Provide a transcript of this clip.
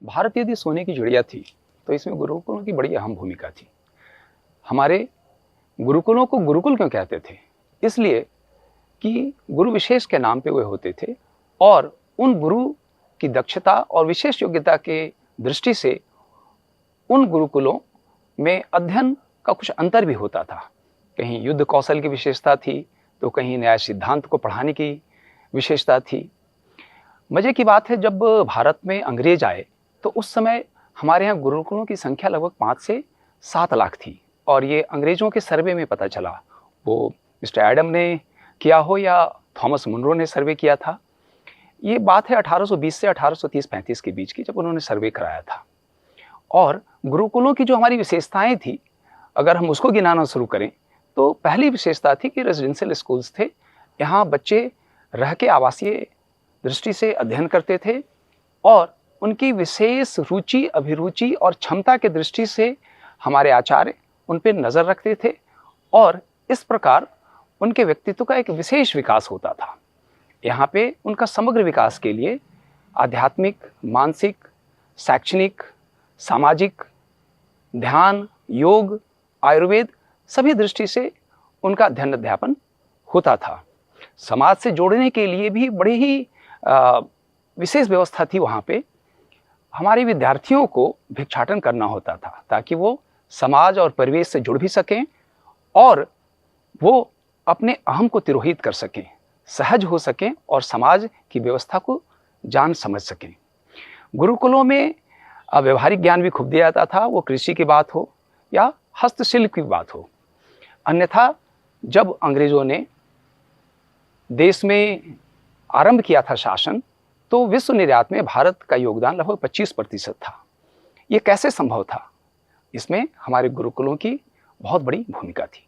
भारत यदि सोने की चिड़िया थी तो इसमें गुरुकुलों की बड़ी अहम भूमिका थी। हमारे गुरुकुलों को गुरुकुल क्यों कहते थे? इसलिए कि गुरु विशेष के नाम पे वे होते थे और उन गुरु की दक्षता और विशेष योग्यता के दृष्टि से उन गुरुकुलों में अध्ययन का कुछ अंतर भी होता था। कहीं युद्ध कौशल की विशेषता थी तो कहीं न्याय सिद्धांत को पढ़ाने की विशेषता थी। मजे की बात है, जब भारत में अंग्रेज आए तो उस समय हमारे यहाँ गुरुकुलों की संख्या लगभग 5 से 7 लाख थी और ये अंग्रेजों के सर्वे में पता चला। वो मिस्टर एडम ने किया हो या थॉमस मुनरो ने सर्वे किया था। ये बात है 1820 से 1830-35 के बीच की, जब उन्होंने सर्वे कराया था। और गुरुकुलों की जो हमारी विशेषताएं थी, अगर हम उसको गिनाना शुरू करें तो पहली विशेषता थी कि रेजिडेंशियल स्कूल्स थे। यहाँ बच्चे रह के आवासीय दृष्टि से अध्ययन करते थे और उनकी विशेष रुचि, अभिरुचि और क्षमता के दृष्टि से हमारे आचार्य उन पर नज़र रखते थे और इस प्रकार उनके व्यक्तित्व का एक विशेष विकास होता था। यहाँ पे उनका समग्र विकास के लिए आध्यात्मिक, मानसिक, शैक्षणिक, सामाजिक, ध्यान, योग, आयुर्वेद सभी दृष्टि से उनका अध्ययन अध्यापन होता था। समाज से जोड़ने के लिए भी बड़ी ही विशेष व्यवस्था थी। वहाँ पे हमारे विद्यार्थियों को भिक्षाटन करना होता था ताकि वो समाज और परिवेश से जुड़ भी सकें और वो अपने अहम को तिरोहित कर सकें, सहज हो सकें और समाज की व्यवस्था को जान समझ सकें। गुरुकुलों में व्यवहारिक ज्ञान भी खूब दिया जाता था, वो कृषि की बात हो या हस्तशिल्प की बात हो। अन्यथा जब अंग्रेजों ने देश में आरंभ किया था शासन, तो विश्व निर्यात में भारत का योगदान लगभग 25% था। ये कैसे संभव था? इसमें हमारे गुरुकुलों की बहुत बड़ी भूमिका थी।